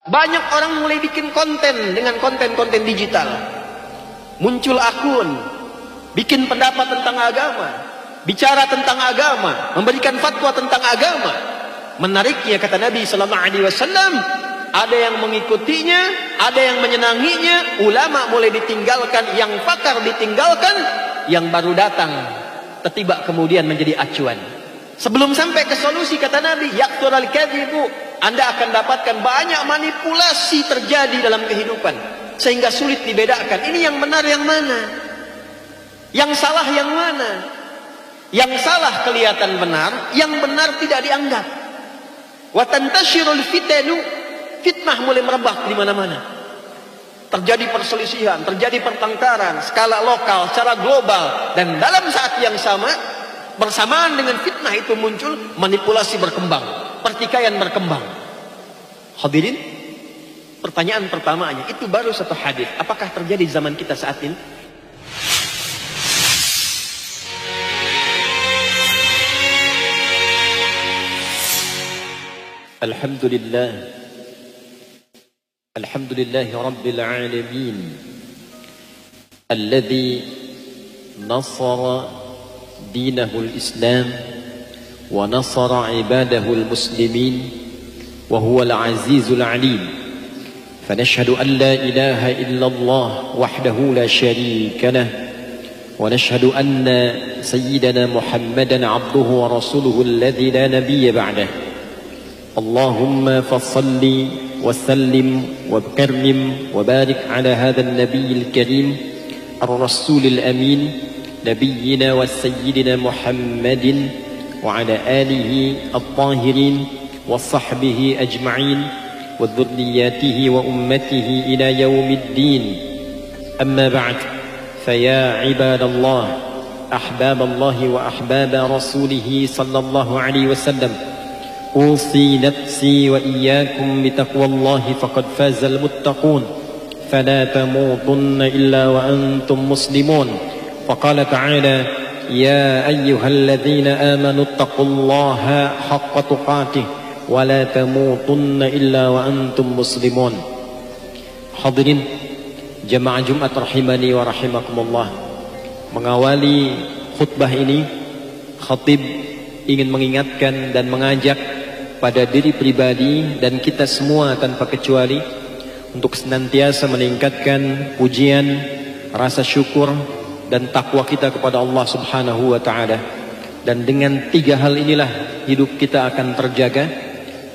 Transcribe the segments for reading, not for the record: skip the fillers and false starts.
Banyak orang mulai bikin konten dengan konten-konten digital. Muncul akun, bikin pendapat tentang agama, bicara tentang agama, memberikan fatwa tentang agama. Menariknya kata Nabi sallallahu alaihi wasallam, ada yang mengikutinya, ada yang menyenanginya, ulama mulai ditinggalkan, yang pakar ditinggalkan, yang baru datang tiba kemudian menjadi acuan. Sebelum sampai ke solusi kata Nabi, yaqtural kadhibu, Anda akan dapatkan banyak manipulasi terjadi dalam kehidupan sehingga sulit dibedakan ini yang benar yang mana, yang salah yang mana. Yang salah kelihatan benar, yang benar tidak dianggap. Wa tantashirul fitanu, fitnah mulai merebak di mana-mana. Terjadi perselisihan, terjadi pertengkaran skala lokal, secara global, dan dalam saat yang sama bersamaan dengan fitnah itu muncul, manipulasi berkembang, pertikaian berkembang. Hadirin, pertanyaan pertamanya, itu baru satu hadis. Apakah terjadi di zaman kita saat ini? Alhamdulillah. Alhamdulillahi Rabbil Alamin. Alladhi nasara دينه الإسلام ونصر عباده المسلمين وهو العزيز العليم فنشهد أن لا إله إلا الله وحده لا شريك له ونشهد أن سيدنا محمدا عبده ورسوله الذي لا نبي بعده اللهم فصل وسلم وكرم وبارك على هذا النبي الكريم الرسول الأمين نبينا وسيدنا محمد وعلى آله الطاهرين وصحبه أجمعين وذرياته وأمته إلى يوم الدين أما بعد فيا عباد الله أحباب الله وأحباب رسوله صلى الله عليه وسلم أوصي نفسي وإياكم بتقوى الله فقد فاز المتقون فلا تموتن إلا وأنتم مسلمون وقال تعالى يا أيها الذين آمنوا اتقوا الله حق تقاته ولا تموتن إلا وأنتم مسلمون. Hadirin jamaah Jumat rahimani wa rahimakumullah. Mengawali khutbah ini, khatib ingin mengingatkan dan mengajak pada diri pribadi dan kita semua tanpa kecuali untuk senantiasa meningkatkan pujian, rasa syukur dan takwa kita kepada Allah Subhanahu wa taala. Dan dengan tiga hal inilah hidup kita akan terjaga.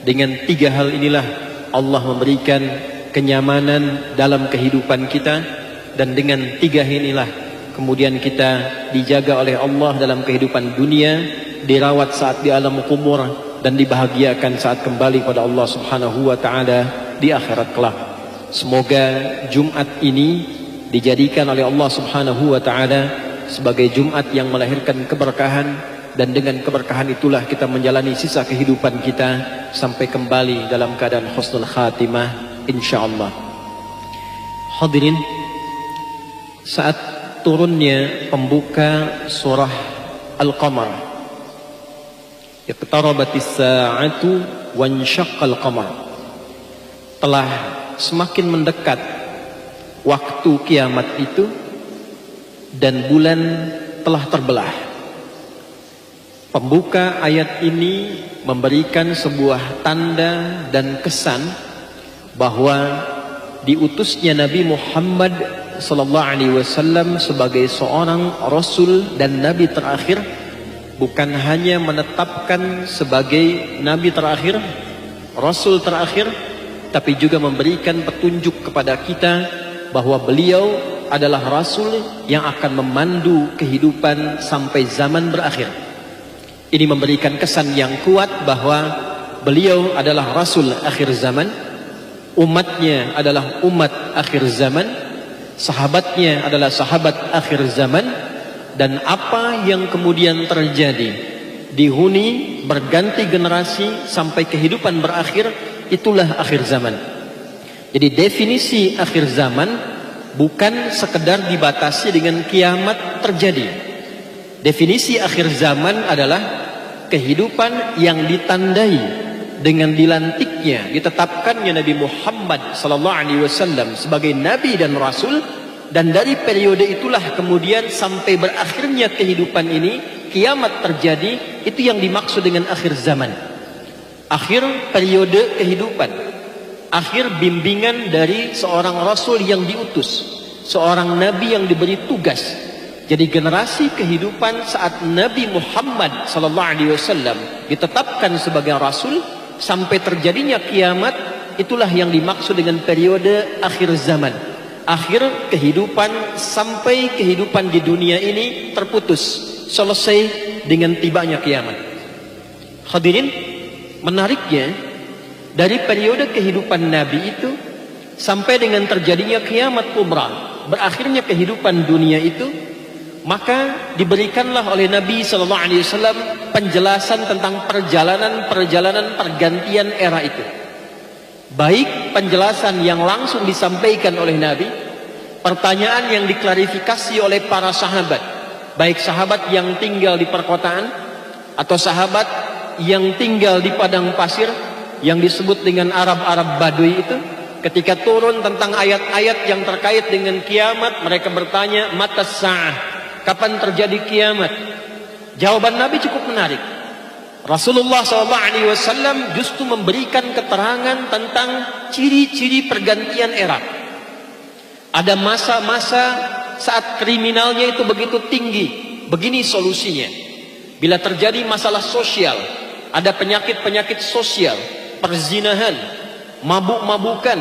Dengan tiga hal inilah Allah memberikan kenyamanan dalam kehidupan kita, dan dengan tiga inilah kemudian kita dijaga oleh Allah dalam kehidupan dunia, dirawat saat di alam kubur, dan dibahagiakan saat kembali pada Allah Subhanahu wa taala di akhirat kelak. Semoga Jumat ini dijadikan oleh Allah Subhanahu wa taala sebagai Jumat yang melahirkan keberkahan, dan dengan keberkahan itulah kita menjalani sisa kehidupan kita sampai kembali dalam keadaan husnul khatimah insyaallah. Hadirin, saat turunnya pembuka surah Al-Qamar, iqtarabatis sa'atu wansyaqqal qamar, telah semakin mendekat waktu kiamat itu dan bulan telah terbelah. Pembuka ayat ini memberikan sebuah tanda dan kesan bahwa diutusnya Nabi Muhammad sallallahu alaihi wasallam sebagai seorang rasul dan nabi terakhir bukan hanya menetapkan sebagai nabi terakhir, rasul terakhir, tapi juga memberikan petunjuk kepada kita bahwa beliau adalah rasul yang akan memandu kehidupan sampai zaman berakhir. Ini memberikan kesan yang kuat bahwa beliau adalah rasul akhir zaman, umatnya adalah umat akhir zaman, sahabatnya adalah sahabat akhir zaman, dan apa yang kemudian terjadi dihuni berganti generasi sampai kehidupan berakhir, itulah akhir zaman. Jadi definisi akhir zaman bukan sekedar dibatasi dengan kiamat terjadi. Definisi akhir zaman adalah kehidupan yang ditandai dengan dilantiknya selanjutnya ditetapkannya Nabi Muhammad sallallahu alaihi wasallam sebagai nabi dan rasul, dan dari periode itulah kemudian sampai berakhirnya kehidupan ini, kiamat terjadi, itu yang dimaksud dengan akhir zaman. Akhir periode kehidupan, akhir bimbingan dari seorang rasul yang diutus, seorang nabi yang diberi tugas. Jadi generasi kehidupan saat Nabi Muhammad sallallahu alaihi wasallam ditetapkan sebagai rasul sampai terjadinya kiamat, itulah yang dimaksud dengan periode akhir zaman. Akhir kehidupan sampai kehidupan di dunia ini terputus, selesai dengan tibanya kiamat. Hadirin, menariknya dari periode kehidupan Nabi itu sampai dengan terjadinya kiamat kubra, berakhirnya kehidupan dunia itu, maka diberikanlah oleh Nabi sallallahu alaihi wasallam penjelasan tentang perjalanan pergantian era itu. Baik penjelasan yang langsung disampaikan oleh Nabi, pertanyaan yang diklarifikasi oleh para sahabat, baik sahabat yang tinggal di perkotaan atau sahabat yang tinggal di padang pasir yang disebut dengan Arab Baduy itu. Ketika turun tentang ayat-ayat yang terkait dengan kiamat, mereka bertanya, matas sa'ah, kapan terjadi kiamat? Jawaban Nabi cukup menarik. Rasulullah SAW justru memberikan keterangan tentang ciri-ciri pergantian era. Ada masa-masa saat kriminalnya itu begitu tinggi. Begini solusinya. Bila terjadi masalah sosial, ada penyakit-penyakit sosial, perzinahan, mabuk-mabukan,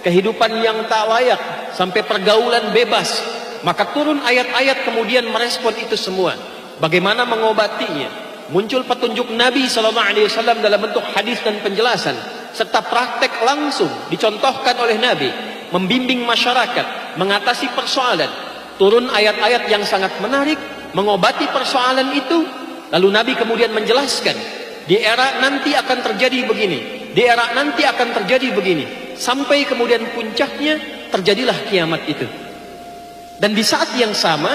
kehidupan yang tak layak, sampai pergaulan bebas, maka turun ayat-ayat kemudian merespon itu semua. Bagaimana mengobatinya? Muncul petunjuk Nabi SAW dalam bentuk hadis dan penjelasan, serta praktek langsung dicontohkan oleh Nabi, membimbing masyarakat, mengatasi persoalan. Turun ayat-ayat yang sangat menarik, mengobati persoalan itu. Lalu Nabi kemudian menjelaskan, di era nanti akan terjadi begini, di era nanti akan terjadi begini, sampai kemudian puncaknya terjadilah kiamat itu. Dan di saat yang sama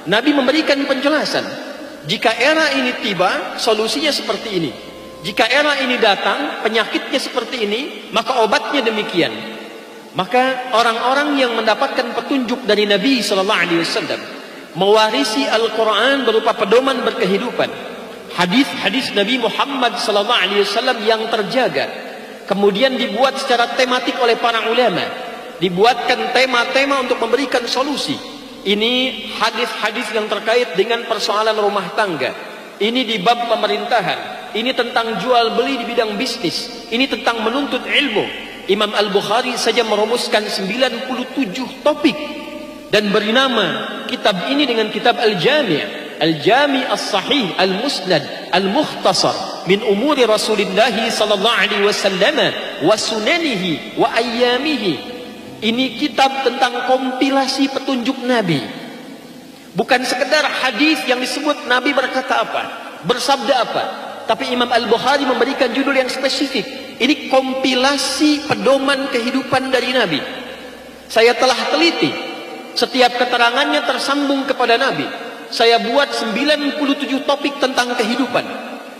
Nabi memberikan penjelasan, jika era ini tiba, solusinya seperti ini. Jika era ini datang, penyakitnya seperti ini, maka obatnya demikian. Maka orang-orang yang mendapatkan petunjuk dari Nabi SAW mewarisi Al-Quran berupa pedoman berkehidupan, hadis-hadis Nabi Muhammad SAW yang terjaga, kemudian dibuat secara tematik oleh para ulama, dibuatkan tema-tema untuk memberikan solusi. Ini hadis-hadis yang terkait dengan persoalan rumah tangga, ini di bab pemerintahan, ini tentang jual beli di bidang bisnis, ini tentang menuntut ilmu. Imam Al-Bukhari saja merumuskan 97 topik dan beri nama kitab ini dengan kitab Al-Jami', Al-Jami' As-Sahih Al-Musnad Al-Mukhtasar min umuri Rasulullah sallallahu alaihi wasallam wa sunanihi wa ayyamihi. Ini kitab tentang kompilasi petunjuk Nabi. Bukan sekedar hadis yang disebut Nabi berkata apa, bersabda apa, tapi Imam Al-Bukhari memberikan judul yang spesifik. Ini kompilasi pedoman kehidupan dari Nabi. Saya telah teliti, setiap keterangannya tersambung kepada Nabi. Saya buat 97 topik tentang kehidupan,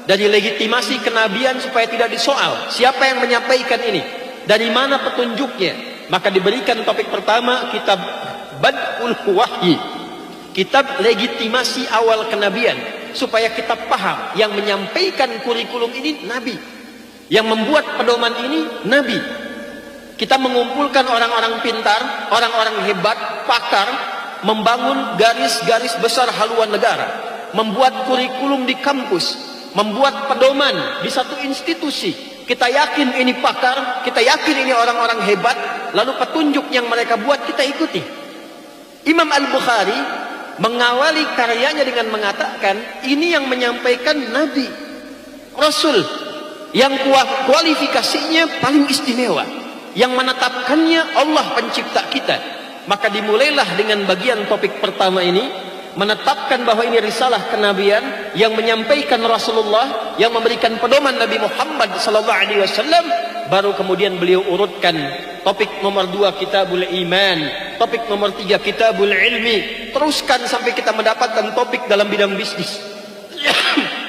dari legitimasi kenabian supaya tidak disoal siapa yang menyampaikan ini, dari mana petunjuknya. Maka diberikan topik pertama, kitab Bad'ul Wahyi, kitab legitimasi awal kenabian, supaya kita paham yang menyampaikan kurikulum ini Nabi, yang membuat pedoman ini Nabi. Kita mengumpulkan orang-orang pintar, orang-orang hebat, pakar, membangun garis-garis besar haluan negara, membuat kurikulum di kampus, membuat pedoman di satu institusi. Kita yakin ini pakar, kita yakin ini orang-orang hebat, lalu petunjuk yang mereka buat kita ikuti. Imam Al-Bukhari mengawali karyanya dengan mengatakan, ini yang menyampaikan Nabi, Rasul, yang kualifikasinya paling istimewa, yang menetapkannya Allah pencipta kita. Maka dimulailah dengan bagian topik pertama ini, menetapkan bahwa ini risalah kenabian yang menyampaikan Rasulullah, yang memberikan pedoman Nabi Muhammad SAW. Baru kemudian beliau urutkan topik nomor 2 Kitabul Iman, topik nomor 3 Kitabul Ilmi, teruskan sampai kita mendapatkan topik dalam bidang bisnis,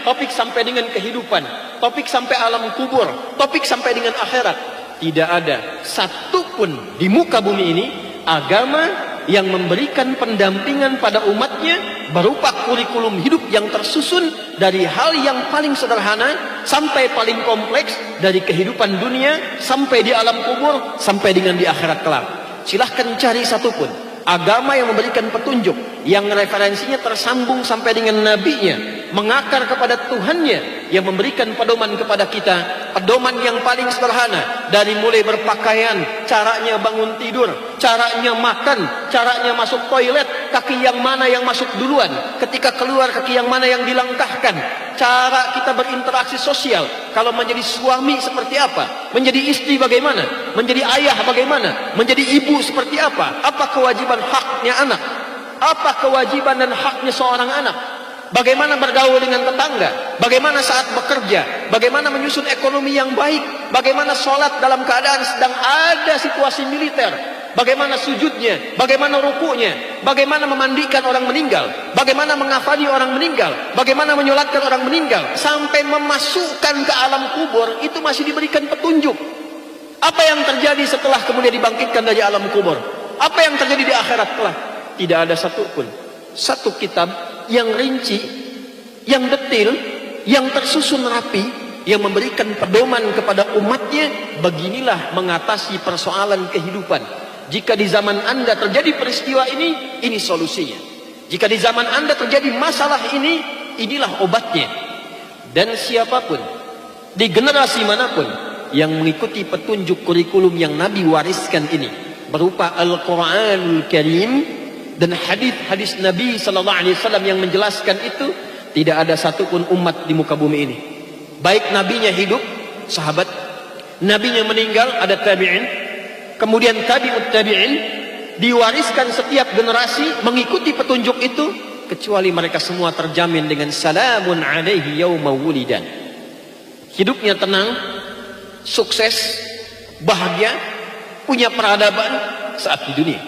topik sampai dengan kehidupan, topik sampai alam kubur, topik sampai dengan akhirat. Tidak ada satupun di muka bumi ini agama yang memberikan pendampingan pada umatnya berupa kurikulum hidup yang tersusun dari hal yang paling sederhana sampai paling kompleks, dari kehidupan dunia sampai di alam kubur sampai dengan di akhirat kelak. Silahkan cari satupun agama yang memberikan petunjuk yang referensinya tersambung sampai dengan nabinya, mengakar kepada Tuhannya, yang memberikan pedoman kepada kita, pedoman yang paling sederhana, dari mulai berpakaian, caranya bangun tidur, caranya makan, caranya masuk toilet, kaki yang mana yang masuk duluan, ketika keluar kaki yang mana yang dilangkahkan, cara kita berinteraksi sosial, kalau menjadi suami seperti apa, menjadi istri bagaimana, menjadi ayah bagaimana, menjadi ibu seperti apa kewajiban haknya anak, apa kewajiban dan haknya seorang anak, bagaimana bergaul dengan tetangga, bagaimana saat bekerja, bagaimana menyusun ekonomi yang baik, bagaimana sholat dalam keadaan sedang ada situasi militer, bagaimana sujudnya, bagaimana rukunya, bagaimana memandikan orang meninggal, bagaimana mengafani orang meninggal, bagaimana menyolatkan orang meninggal, sampai memasukkan ke alam kubur, itu masih diberikan petunjuk. Apa yang terjadi setelah kemudian dibangkitkan dari alam kubur? Apa yang terjadi di akhirat kelak? Tidak ada satupun satu kitab yang rinci, yang detil, yang tersusun rapi, yang memberikan pedoman kepada umatnya, beginilah mengatasi persoalan kehidupan. Jika di zaman Anda terjadi peristiwa ini solusinya. Jika di zaman Anda terjadi masalah ini, inilah obatnya. Dan siapapun di generasi manapun yang mengikuti petunjuk kurikulum yang Nabi wariskan ini, berupa Al-Quranul Karim dan hadis-hadis Nabi sallallahu alaihi wasallam yang menjelaskan itu, tidak ada satupun umat di muka bumi ini, baik nabinya hidup, sahabat, nabinya meninggal, ada tabi'in, kemudian tabi'ut tabi'in, diwariskan setiap generasi mengikuti petunjuk itu, kecuali mereka semua terjamin dengan salamun alaihi yauma wulidan. Hidupnya tenang, sukses, bahagia, punya peradaban saat di dunia.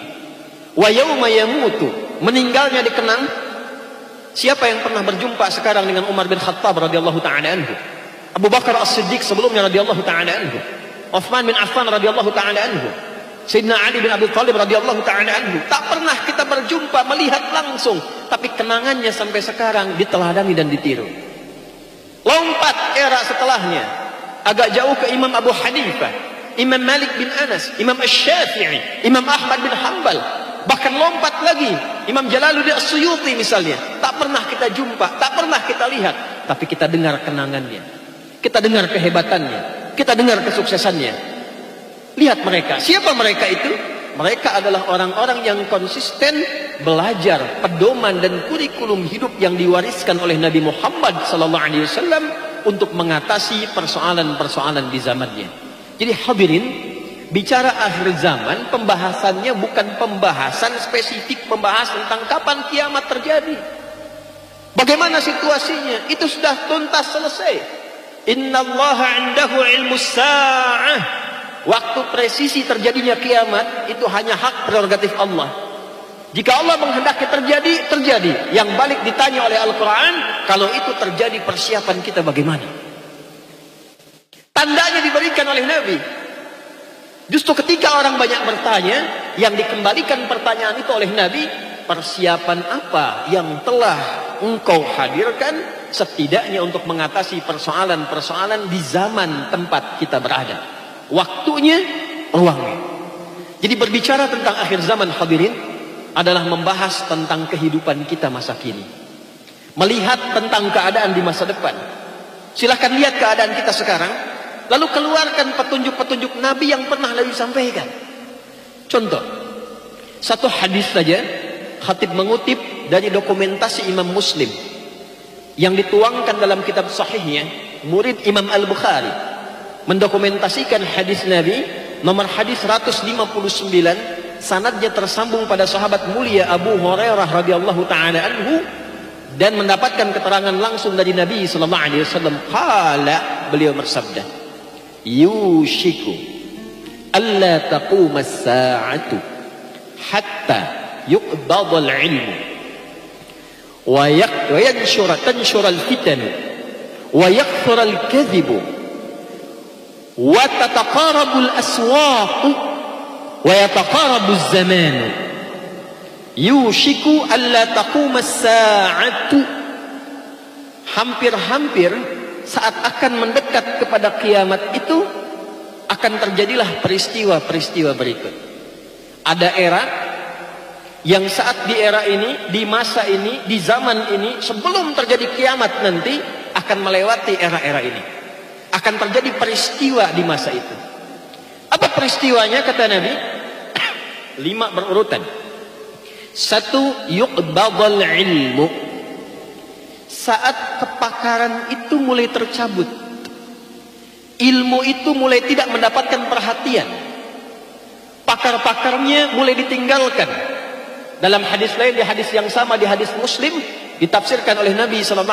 Wa yauma yamutu, meninggalnya dikenang. Siapa yang pernah berjumpa sekarang dengan Umar bin Khattab radhiyallahu taala anhu, Abu Bakar As-Siddiq sebelumnya radhiyallahu taala anhu, Utsman bin Affan radhiyallahu taala anhu, Sayyidina Ali bin Abi Thalib radhiyallahu taala anhu, tak pernah kita berjumpa melihat langsung, tapi kenangannya sampai sekarang diteladani dan ditiru. Lompat era setelahnya agak jauh ke Imam Abu Hanifah, Imam Malik bin Anas, Imam Asy-Syafi'i, Imam Ahmad bin Hanbal, bahkan lompat lagi Imam Jalaluddin As-Suyuti misalnya. Tak pernah kita jumpa, tak pernah kita lihat, tapi kita dengar kenangannya, kita dengar kehebatannya, kita dengar kesuksesannya. Lihat mereka, siapa mereka itu? Mereka adalah orang-orang yang konsisten belajar pedoman dan kurikulum hidup yang diwariskan oleh Nabi Muhammad SAW untuk mengatasi persoalan-persoalan di zamannya. Jadi hadirin, bicara akhir zaman, pembahasannya bukan pembahasan spesifik, membahas tentang kapan kiamat terjadi, bagaimana situasinya, itu sudah tuntas selesai. Innallaha 'indahu 'ilmus sa'ah. Waktu presisi terjadinya kiamat itu hanya hak prerogatif Allah. Jika Allah menghendaki terjadi, terjadi. Yang balik ditanya oleh Al-Quran, kalau itu terjadi persiapan kita bagaimana? Tandanya diberikan oleh Nabi. Justru ketika orang banyak bertanya, yang dikembalikan pertanyaan itu oleh Nabi, persiapan apa yang telah engkau hadirkan setidaknya untuk mengatasi persoalan-persoalan di zaman tempat kita berada, waktunya, ruangnya. Jadi berbicara tentang akhir zaman hadirin adalah membahas tentang kehidupan kita masa kini, melihat tentang keadaan di masa depan. Silahkan lihat keadaan kita sekarang, lalu keluarkan petunjuk-petunjuk Nabi yang pernah Nabi sampaikan. Contoh, satu hadis saja khatib mengutip dari dokumentasi Imam Muslim yang dituangkan dalam kitab sahihnya, murid Imam Al-Bukhari mendokumentasikan hadis Nabi nomor hadis 159, sanadnya tersambung pada sahabat mulia Abu Hurairah radhiyallahu taala anhu, dan mendapatkan keterangan langsung dari Nabi sallallahu alaihi wasallam. Qala, beliau bersabda, yushiku alla taquma as-sa'atu hatta yuqbada al-ilmu wa tanshura al-fitan wa yakthurul kadhibu wa tataqarabul aswaq wa yataqarabuz zamanu yushiku alla taqumas sa'atu. Hampir-hampir saat akan mendekat kepada kiamat itu akan terjadilah peristiwa-peristiwa berikut. Ada era yang saat di era ini, di masa ini, di zaman ini, sebelum terjadi kiamat nanti akan melewati era-era ini. Akan terjadi peristiwa di masa itu. Apa peristiwanya kata Nabi? 5 berurutan. 1, yuqbadul ilmu. Saat kepakaran itu mulai tercabut, ilmu itu mulai tidak mendapatkan perhatian, pakar-pakarnya mulai ditinggalkan. Dalam hadis lain, di hadis yang sama, di hadis Muslim, ditafsirkan oleh Nabi SAW,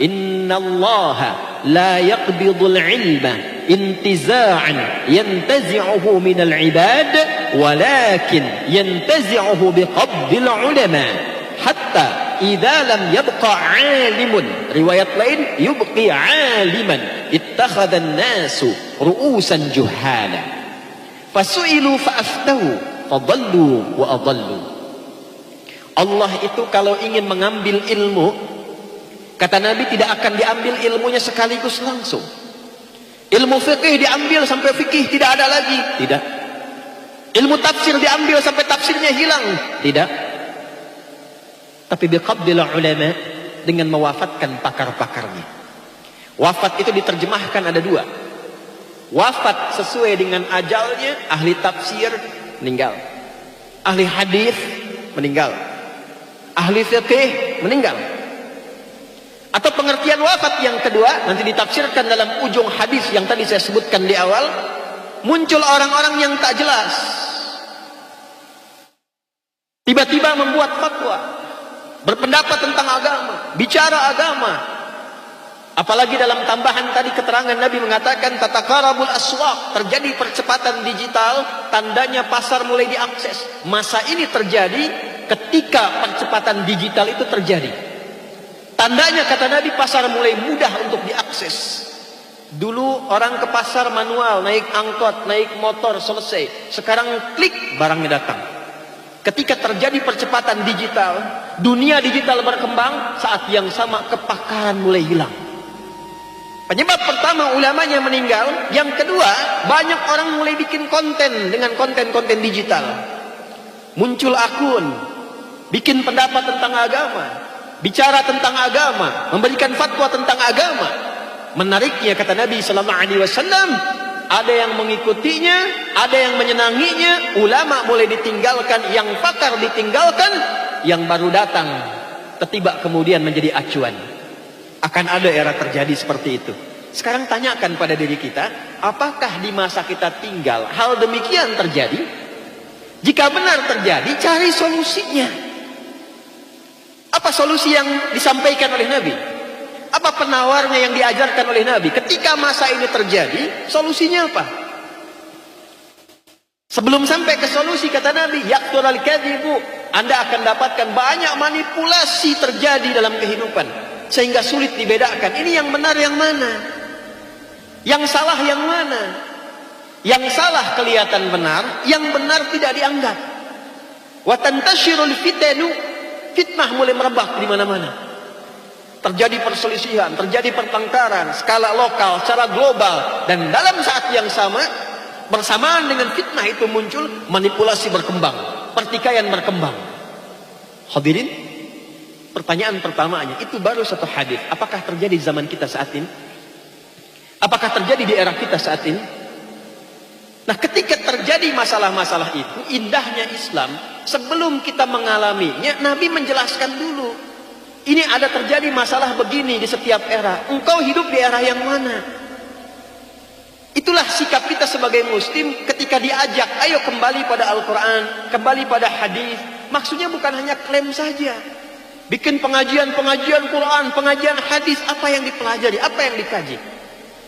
Inna Allaha la yaqbidul ilma intiza'an yantazi'uhu minal ibad walakin yantazi'uhu biqabdil ulama hatta idza lam yabqa 'alimun. Riwayat lain, yubqi 'aliman ittakhadha an-nasu ru'usan juhala fasu'ilu fa'aftahu fadallu wa adallu. Allah itu kalau ingin mengambil ilmu, kata Nabi, tidak akan diambil ilmunya sekaligus langsung. Ilmu fikih diambil sampai fikih tidak ada lagi, tidak. Ilmu tafsir diambil sampai tafsirnya hilang, tidak. Tapi biqabdil ulama, dengan mewafatkan pakar-pakarnya. Wafat itu diterjemahkan ada 2. Wafat sesuai dengan ajalnya, ahli tafsir meninggal, ahli hadis meninggal, ahli fikih meninggal. Atau pengertian wafat yang kedua nanti ditafsirkan dalam ujung hadis yang tadi saya sebutkan di awal, muncul orang-orang yang tak jelas, tiba-tiba membuat fatwa, berpendapat tentang agama, bicara agama. Apalagi dalam tambahan tadi keterangan Nabi mengatakan tataqarabul aswaq, terjadi percepatan digital, tandanya pasar mulai diakses. Masa ini terjadi ketika percepatan digital itu terjadi. Tandanya kata Nabi, pasar mulai mudah untuk diakses. Dulu orang ke pasar manual, naik angkot, naik motor, selesai. Sekarang klik, barangnya datang. Ketika terjadi percepatan digital, dunia digital berkembang, saat yang sama kepakaran mulai hilang. Penyebab pertama, ulamanya meninggal. Yang kedua, banyak orang mulai bikin konten dengan konten-konten digital. Muncul akun, bikin pendapat tentang agama, bicara tentang agama, memberikan fatwa tentang agama. Menariknya kata Nabi SAW, ada yang mengikutinya, ada yang menyenanginya. Ulama mulai ditinggalkan, yang pakar ditinggalkan, yang baru datang tiba kemudian menjadi acuan. Akan ada era terjadi seperti itu. Sekarang tanyakan pada diri kita, apakah di masa kita tinggal hal demikian terjadi? Jika benar terjadi, cari solusinya. Apa solusi yang disampaikan oleh Nabi? Apa penawarnya yang diajarkan oleh Nabi? Ketika masa ini terjadi, solusinya apa? Sebelum sampai ke solusi, kata Nabi, yakthurul kadhibu, Anda akan dapatkan banyak manipulasi terjadi dalam kehidupan, sehingga sulit dibedakan ini yang benar yang mana, yang salah yang mana. Yang salah kelihatan benar, yang benar tidak dianggap. Wa tantashirul fitanu, fitnah mulai merebak di mana-mana. Terjadi perselisihan, terjadi pertengkaran skala lokal, secara global, dan dalam saat yang sama, bersamaan dengan fitnah itu muncul, manipulasi berkembang, pertikaian berkembang. Hadirin, pertanyaan pertamanya, itu baru satu hadis. Apakah terjadi di zaman kita saat ini? Apakah terjadi di era kita saat ini? Nah, ketika terjadi masalah-masalah itu, indahnya Islam, sebelum kita mengalaminya, Nabi menjelaskan dulu. Ini ada terjadi masalah begini di setiap era. Engkau hidup di era yang mana? Itulah sikap kita sebagai muslim ketika diajak, ayo kembali pada Al-Quran, kembali pada hadis. Maksudnya bukan hanya klaim saja. Bikin pengajian-pengajian Quran, pengajian hadis, apa yang dipelajari, apa yang dikaji.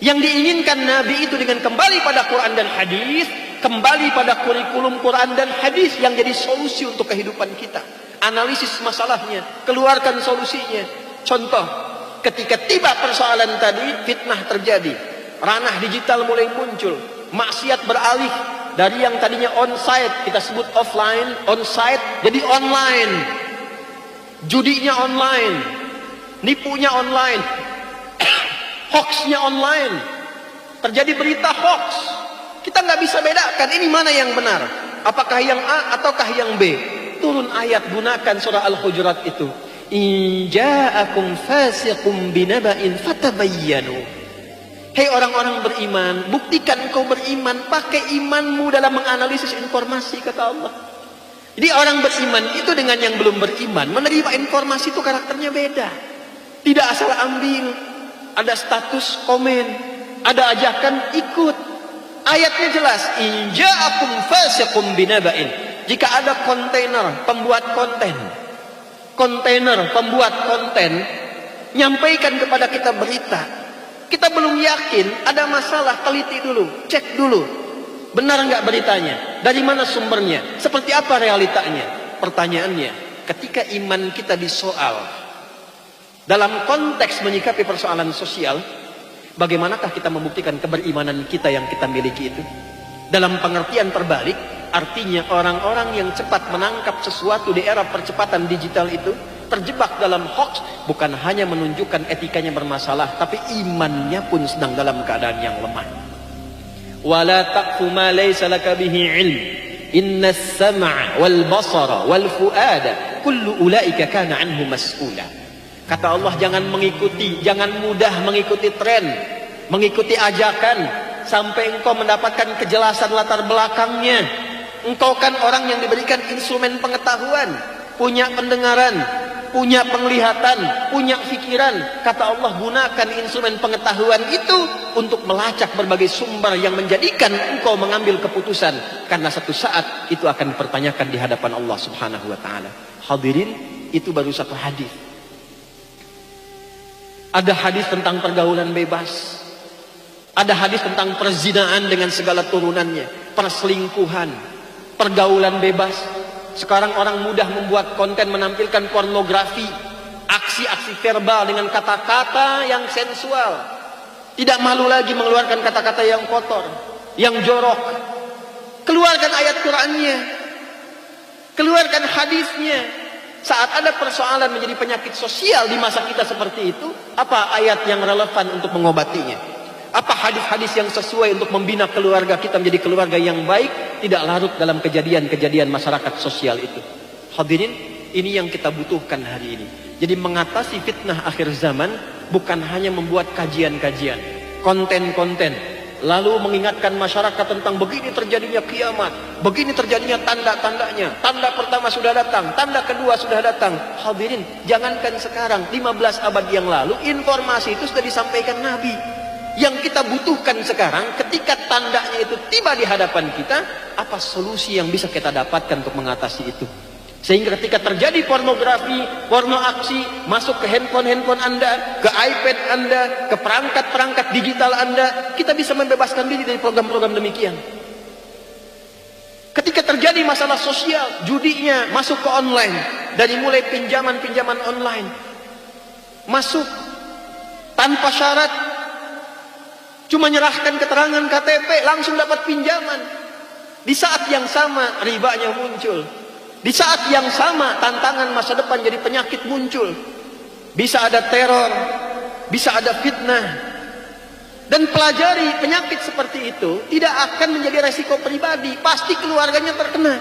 Yang diinginkan Nabi itu dengan kembali pada Quran dan hadis, kembali pada kurikulum Quran dan hadis yang jadi solusi untuk kehidupan kita. Analisis masalahnya, keluarkan solusinya. Contoh, Ketika tiba persoalan tadi, fitnah terjadi. Ranah digital mulai muncul. Maksiat beralih dari yang tadinya on-site, kita sebut offline, on-site, jadi online. Judinya online. Nipunya online. Hoaxnya online. Terjadi berita hoax. Kita nggak bisa bedakan ini mana yang benar. Apakah yang A ataukah yang B. Turun ayat, gunakan surah Al-Hujurat itu. In ja'akum fasiqum binaba'in fatabayyanu. Hei orang-orang beriman, buktikan engkau beriman, pakai imanmu dalam menganalisis informasi, kata Allah. Jadi orang beriman itu dengan yang belum beriman, menerima informasi itu karakternya beda. Tidak asal ambil, ada status komen, ada ajakan ikut. Ayatnya jelas, in ja'akum fasiqum binaba'in. Jika ada kontainer pembuat konten nyampaikan kepada kita berita, kita belum yakin, ada masalah, teliti dulu, cek dulu, benar nggak beritanya, dari mana sumbernya, seperti apa realitanya. Pertanyaannya, ketika iman kita disoal dalam konteks menyikapi persoalan sosial, bagaimanakah kita membuktikan keberimanan kita yang kita miliki itu? Dalam pengertian terbalik, artinya orang-orang yang cepat menangkap sesuatu di era percepatan digital itu terjebak dalam hoax, bukan hanya menunjukkan etikanya bermasalah, tapi imannya pun sedang dalam keadaan yang lemah. Wala taqfu ma laysa laka bihi ilm. Innas sam'a wal basara wal fuada kullu ulaika kana anhu mas'ula. Kata Allah, jangan mudah mengikuti tren, mengikuti ajakan sampai engkau mendapatkan kejelasan latar belakangnya. Engkau kan orang yang diberikan instrumen pengetahuan, punya pendengaran, punya penglihatan, punya pikiran. Kata Allah, gunakan instrumen pengetahuan itu untuk melacak berbagai sumber yang menjadikan engkau mengambil keputusan, karena satu saat itu akan dipertanyakan di hadapan Allah Subhanahu wa taala. Hadirin, itu baru satu hadis. Ada hadis tentang pergaulan bebas. Ada hadis tentang perzinaan dengan segala turunannya, perselingkuhan, pergaulan bebas. Sekarang orang mudah membuat konten menampilkan pornografi, aksi-aksi verbal dengan kata-kata yang sensual. Tidak malu lagi mengeluarkan kata-kata yang kotor, yang jorok. Keluarkan ayat Qur'annya, keluarkan hadisnya. Saat ada persoalan menjadi penyakit sosial di masa kita seperti itu, apa ayat yang relevan untuk mengobatinya? Apa hadis-hadis yang sesuai untuk membina keluarga kita menjadi keluarga yang baik, tidak larut dalam kejadian-kejadian masyarakat sosial itu? Hadirin, ini yang kita butuhkan hari ini. Jadi mengatasi fitnah akhir zaman bukan hanya membuat kajian-kajian, konten-konten, lalu mengingatkan masyarakat tentang begini terjadinya kiamat, begini terjadinya tanda-tandanya. Tanda pertama sudah datang, tanda kedua sudah datang. Hadirin, jangankan sekarang, 15 abad yang lalu informasi itu sudah disampaikan Nabi. Yang kita butuhkan sekarang, ketika tandanya itu tiba di hadapan kita, apa solusi yang bisa kita dapatkan untuk mengatasi itu? Sehingga ketika terjadi pornografi, porno aksi, masuk ke handphone Anda, ke iPad Anda, ke perangkat-perangkat digital Anda, kita bisa membebaskan diri dari program-program demikian. Ketika terjadi masalah sosial, judinya masuk ke online, dari mulai pinjaman-pinjaman online, masuk tanpa syarat, cuma nyerahkan keterangan KTP langsung dapat pinjaman. Di saat yang sama ribanya muncul. Di saat yang sama tantangan masa depan jadi penyakit muncul. Bisa ada teror, bisa ada fitnah. Dan pelajari penyakit seperti itu tidak akan menjadi resiko pribadi, pasti keluarganya terkena.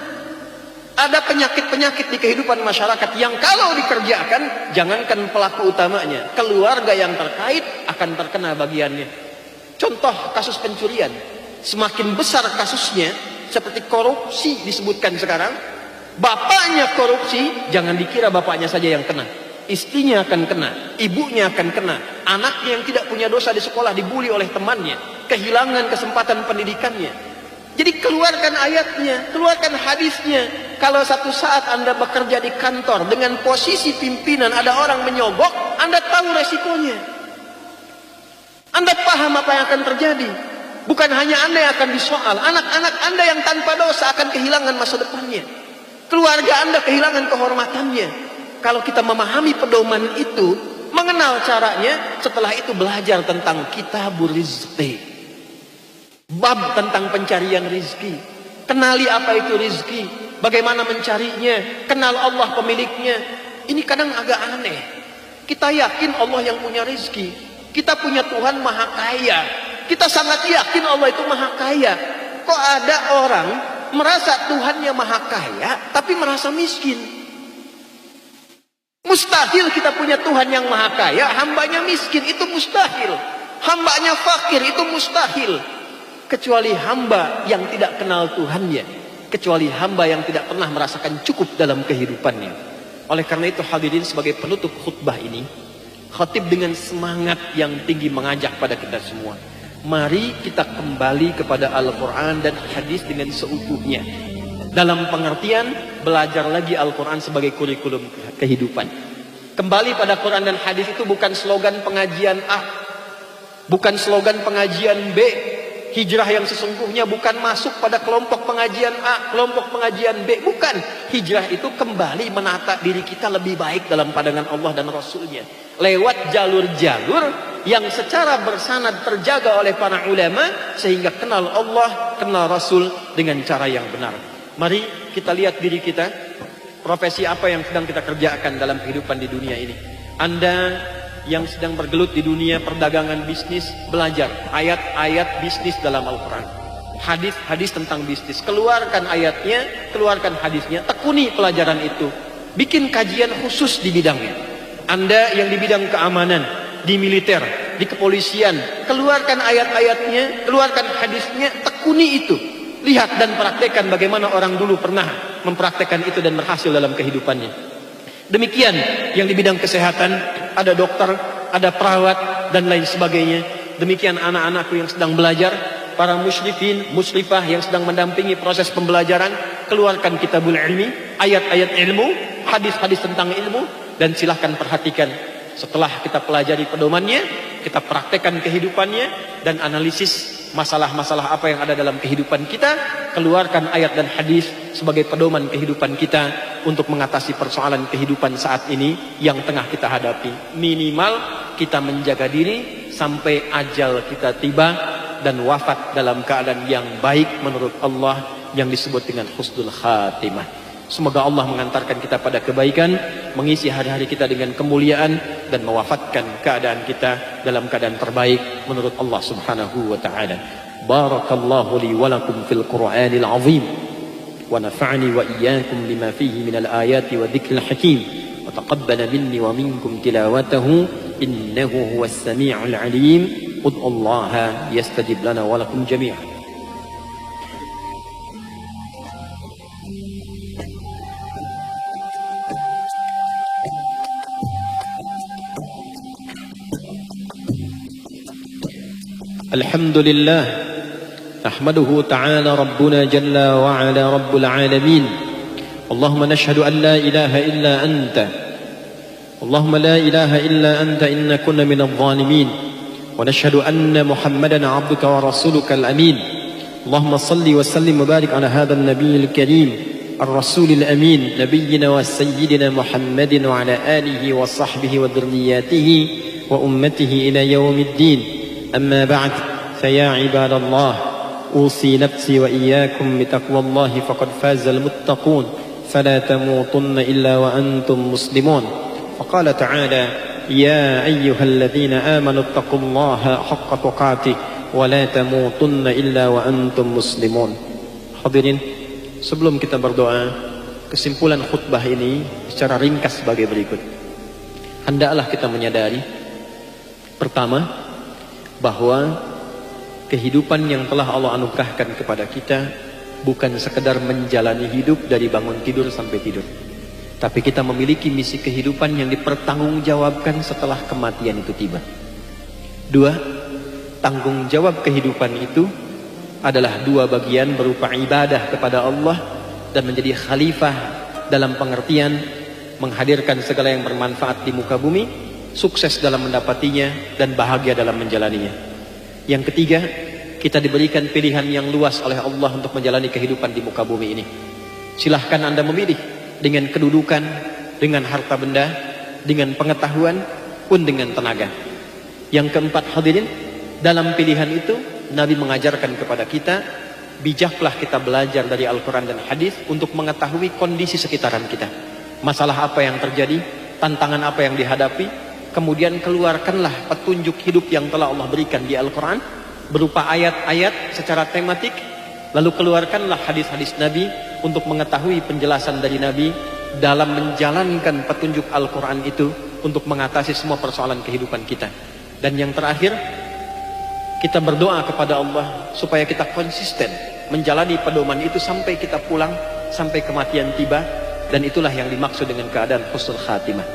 Ada penyakit-penyakit di kehidupan masyarakat yang kalau dikerjakan, jangankan pelaku utamanya, keluarga yang terkait akan terkena bagiannya. Contoh kasus pencurian, semakin besar kasusnya, seperti korupsi disebutkan sekarang, bapaknya korupsi, jangan dikira bapaknya saja yang kena, istrinya akan kena, ibunya akan kena, anaknya yang tidak punya dosa di sekolah dibully oleh temannya, kehilangan kesempatan pendidikannya. Jadi keluarkan ayatnya, keluarkan hadisnya. Kalau satu saat Anda bekerja di kantor dengan posisi pimpinan, ada orang menyogok, Anda tahu resikonya. Anda paham apa yang akan terjadi. Bukan hanya Anda yang akan disoal, anak-anak Anda yang tanpa dosa akan kehilangan masa depannya. Keluarga Anda kehilangan kehormatannya. Kalau kita memahami pedoman itu, Mengenal caranya, setelah itu belajar tentang kitabur rizqi. Bab tentang pencarian rizki. Kenali apa itu rizki, bagaimana mencarinya, kenal Allah pemiliknya. Ini kadang agak aneh. Kita yakin Allah yang punya rizki. Kita punya Tuhan maha kaya. Kita sangat yakin Allah itu maha kaya. Kok ada orang merasa Tuhannya maha kaya, tapi merasa miskin? Mustahil kita punya Tuhan yang maha kaya, hambanya miskin, itu mustahil. Hambanya fakir, itu mustahil. Kecuali hamba yang tidak kenal Tuhannya, kecuali hamba yang tidak pernah merasakan cukup dalam kehidupannya. Oleh karena itu hadirin, sebagai penutup khutbah ini, khatib dengan semangat yang tinggi mengajak pada kita semua, mari kita kembali kepada Al-Quran dan hadis dengan seutuhnya. Dalam pengertian, belajar lagi Al-Quran sebagai kurikulum kehidupan. Kembali pada Quran dan hadis itu bukan slogan pengajian A, bukan slogan pengajian B. Hijrah yang sesungguhnya bukan masuk pada kelompok pengajian A, kelompok pengajian B. Bukan. Hijrah itu kembali menata diri kita lebih baik dalam pandangan Allah dan Rasulnya. Lewat jalur-jalur yang secara bersanad terjaga oleh para ulama, sehingga kenal Allah, kenal Rasul dengan cara yang benar. Mari kita lihat diri kita, profesi apa yang sedang kita kerjakan dalam kehidupan di dunia ini. Anda yang sedang bergelut di dunia perdagangan bisnis, belajar ayat-ayat bisnis dalam Al-Quran, hadis-hadis tentang bisnis. Keluarkan ayatnya, keluarkan hadisnya, tekuni pelajaran itu, bikin kajian khusus di bidangnya. Anda yang di bidang keamanan, di militer, di kepolisian, keluarkan ayat-ayatnya, keluarkan hadisnya, tekuni itu. Lihat dan praktekkan bagaimana orang dulu pernah mempraktekkan itu dan berhasil dalam kehidupannya. Demikian yang di bidang kesehatan, ada dokter, ada perawat, dan lain sebagainya. Demikian anak-anakku yang sedang belajar, para musyrifin, musyrifah yang sedang mendampingi proses pembelajaran, keluarkan kitabul ilmi, ayat-ayat ilmu, hadis-hadis tentang ilmu, dan silahkan perhatikan. Setelah kita pelajari pedomannya, kita praktekkan kehidupannya, dan analisis masalah-masalah apa yang ada dalam kehidupan kita, keluarkan ayat dan hadis sebagai pedoman kehidupan kita untuk mengatasi persoalan kehidupan saat ini yang tengah kita hadapi. Minimal kita menjaga diri sampai ajal kita tiba dan wafat dalam keadaan yang baik menurut Allah, yang disebut dengan husnul khatimah. Semoga Allah mengantarkan kita pada kebaikan, mengisi hari-hari kita dengan kemuliaan, dan mewafatkan keadaan kita dalam keadaan terbaik menurut Allah Subhanahu wa ta'ala. Barakallahu li wa lakum fil Qur'anil azim, wa nafa'ani wa iyyakum lima fihi minal ayati wa dzikril hakim, wa taqabbala minni wa minkum tilawatahu innahu huwas sami'ul alim. Ud'ullaha yastajib lana wa lakum jami'an. الحمد لله نحمده تعالى ربنا جل وعلا رب العالمين. اللهم نشهد أن لا إله إلا أنت، اللهم لا إله إلا أنت إن كنا من الظالمين، ونشهد أن محمدا عبدك ورسولك الأمين. اللهم صل وسلم وبارك على هذا النبي الكريم الرسول الأمين، نبينا وسيدنا محمد وعلى آله وصحبه وذرياته وأمته إلى يوم الدين. أما بعد، فيا عباد الله، أوصي نفسي وإياكم بتقوى الله فقد فاز المتقون، فلا تموتن إلا وأنتم مسلمون. فقال تعالى: يا أيها الذين آمنوا اتقوا الله حق تقاته ولا تموتن إلا وأنتم مسلمون. Hadirin, sebelum kita berdoa, kesimpulan khutbah ini secara ringkas sebagai berikut. Hendaklah kita menyadari, pertama, bahwa kehidupan yang telah Allah anugerahkan kepada kita bukan sekedar menjalani hidup dari bangun tidur sampai tidur, tapi kita memiliki misi kehidupan yang dipertanggungjawabkan setelah kematian itu tiba. Dua, tanggung jawab kehidupan itu adalah dua bagian, berupa ibadah kepada Allah dan menjadi khalifah dalam pengertian menghadirkan segala yang bermanfaat di muka bumi, sukses dalam mendapatinya, dan bahagia dalam menjalaninya. Yang ketiga, kita diberikan pilihan yang luas oleh Allah untuk menjalani kehidupan di muka bumi ini. Silahkan Anda memilih dengan kedudukan, dengan harta benda, dengan pengetahuan, pun dengan tenaga. Yang keempat hadirin, dalam pilihan itu Nabi mengajarkan kepada kita, bijaklah kita belajar dari Al-Quran dan hadis untuk mengetahui kondisi sekitaran kita. Masalah apa yang terjadi, tantangan apa yang dihadapi, kemudian keluarkanlah petunjuk hidup yang telah Allah berikan di Al-Quran berupa ayat-ayat secara tematik, lalu keluarkanlah hadis-hadis Nabi untuk mengetahui penjelasan dari Nabi dalam menjalankan petunjuk Al-Quran itu untuk mengatasi semua persoalan kehidupan kita. Dan yang terakhir, kita berdoa kepada Allah supaya kita konsisten menjalani pedoman itu sampai kita pulang, sampai kematian tiba. Dan itulah yang dimaksud dengan keadaan husnul khatimah.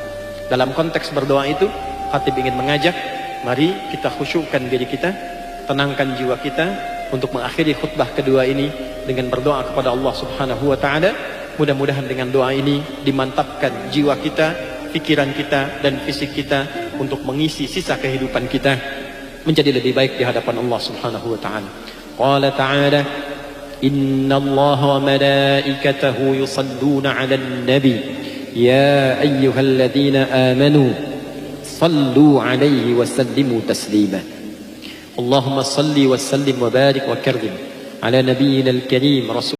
Dalam konteks berdoa itu, khatib ingin mengajak, mari kita khusyukkan diri kita, tenangkan jiwa kita untuk mengakhiri khutbah kedua ini dengan berdoa kepada Allah Subhanahu wa taala. Mudah-mudahan dengan doa ini dimantapkan jiwa kita, pikiran kita dan fisik kita untuk mengisi sisa kehidupan kita menjadi lebih baik di hadapan Allah Subhanahu wa taala. Qala ta'ala, innallaha wa malaikatahu yusalluna 'alan nabi ya ayyuhalladzina amanu sallu 'alaihi wa sallimu taslima. Allahumma salli wa sallim wa barik wa karrim ala nabiyyina al-karim rasul